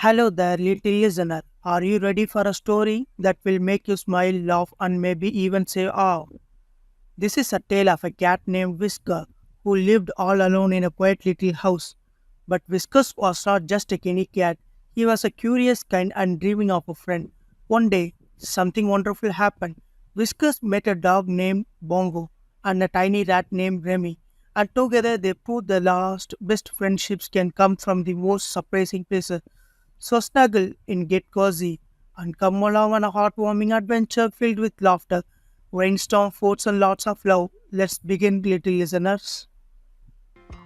Hello there, little listener. Are you ready for a story that will make you smile, laugh, and maybe even say, "Oh"? This is a tale of a cat named Whisker who lived all alone in a quiet little house. But Whiskers was not just a canny cat, he was a curious, kind, and dreaming of a friend. One day, something wonderful happened. Whiskers met a dog named Bongo and a tiny rat named Remy, and together they proved the last best friendships can come from the most surprising places. So snuggle in, get cozy, and come along on a heartwarming adventure filled with laughter, rainstorm, forts, and lots of love. Let's begin, little listeners.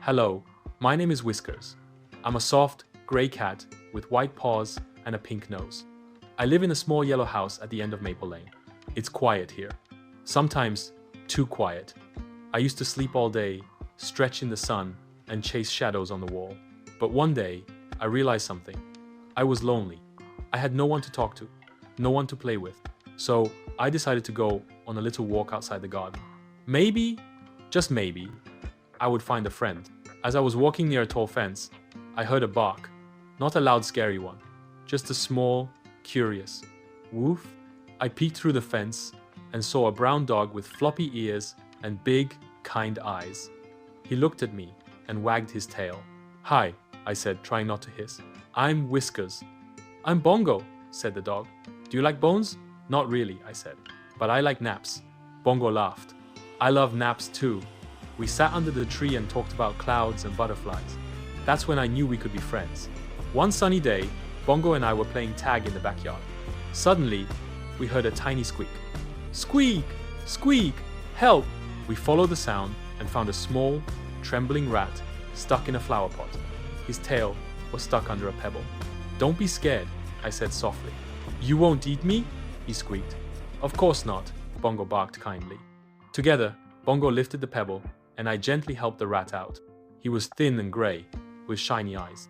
Hello, my name is Whiskers. I'm a soft, grey cat with white paws and a pink nose. I live in a small yellow house at the end of Maple Lane. It's quiet here. Sometimes too quiet. I used to sleep all day, stretch in the sun, and chase shadows on the wall. But one day, I realized something. I was lonely. I had no one to talk to, no one to play with. So I decided to go on a little walk outside the garden. Maybe, just maybe, I would find a friend. As I was walking near a tall fence, I heard a bark. Not a loud, scary one, just a small, curious woof. I peeked through the fence and saw a brown dog with floppy ears and big, kind eyes. He looked at me and wagged his tail. "Hi," I said, trying not to hiss. "I'm Whiskers." "I'm Bongo," said the dog. "Do you like bones?" "Not really," I said, "but I like naps." Bongo laughed. "I love naps too." We sat under the tree and talked about clouds and butterflies. That's when I knew we could be friends. One sunny day, Bongo and I were playing tag in the backyard. Suddenly, we heard a tiny squeak. "Squeak! Squeak! Help!" We followed the sound and found a small, trembling rat stuck in a flower pot. His tail was stuck under a pebble. "Don't be scared," I said softly. "You won't eat me?" he squeaked. "Of course not," Bongo barked kindly. Together, Bongo lifted the pebble and I gently helped the rat out. He was thin and grey, with shiny eyes.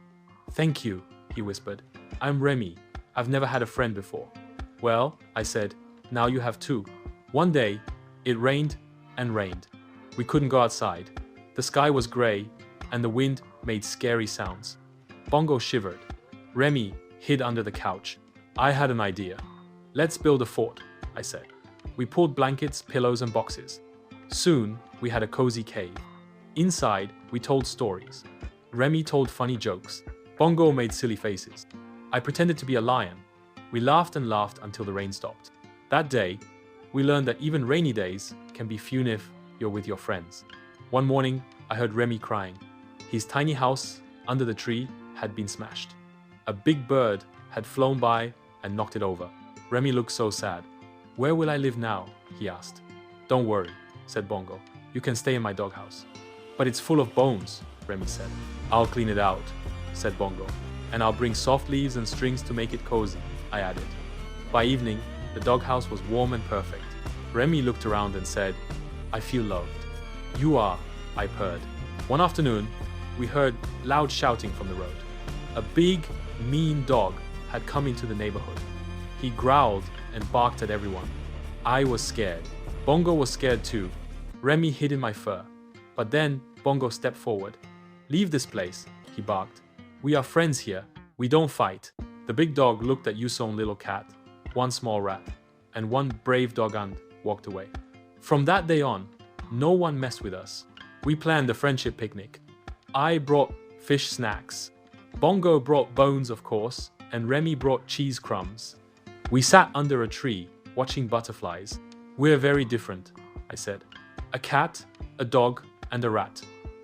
"Thank you," he whispered. "I'm Remy. I've never had a friend before." "Well," I said, "now you have two." One day, it rained and rained. We couldn't go outside. The sky was grey and the wind made scary sounds. Bongo shivered. Remy hid under the couch. I had an idea. "Let's build a fort," I said. We pulled blankets, pillows, and boxes. Soon, we had a cozy cave. Inside, we told stories. Remy told funny jokes. Bongo made silly faces. I pretended to be a lion. We laughed and laughed until the rain stopped. That day, we learned that even rainy days can be fun if you're with your friends. One morning, I heard Remy crying. His tiny house under the tree had been smashed. A big bird had flown by and knocked it over. Remy looked so sad. "Where will I live now?" he asked. "Don't worry," said Bongo. "You can stay in my doghouse." "But it's full of bones," Remy said. "I'll clean it out," said Bongo. "And I'll bring soft leaves and strings to make it cozy," I added. By evening, the doghouse was warm and perfect. Remy looked around and said, "I feel loved." "You are," I purred. One afternoon, we heard loud shouting from the road. A big, mean dog had come into the neighborhood. He growled and barked at everyone. I was scared. Bongo was scared too. Remy hid in my fur. But then Bongo stepped forward. "Leave this place," he barked. "We are friends here. We don't fight." The big dog looked at Yu's little cat, one small rat, and one brave dog and walked away. From that day on, no one messed with us. We planned a friendship picnic. I brought fish snacks. Bongo brought bones, of course, and Remy brought cheese crumbs. We sat under a tree, watching butterflies. "We're very different," I said. "A cat, a dog, and a rat.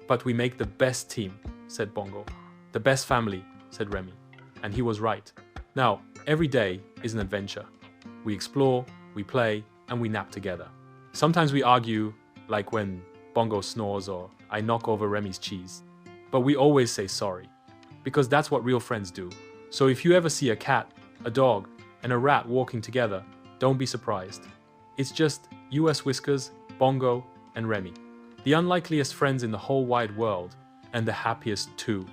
But we make the best team," said Bongo. "The best family," said Remy. And he was right. Now, every day is an adventure. We explore, we play, and we nap together. Sometimes we argue, like when Bongo snores or I knock over Remy's cheese. But we always say sorry, because that's what real friends do. So if you ever see a cat, a dog, and a rat walking together, don't be surprised. It's just US Whiskers, Bongo, and Remy. The unlikeliest friends in the whole wide world, and the happiest too.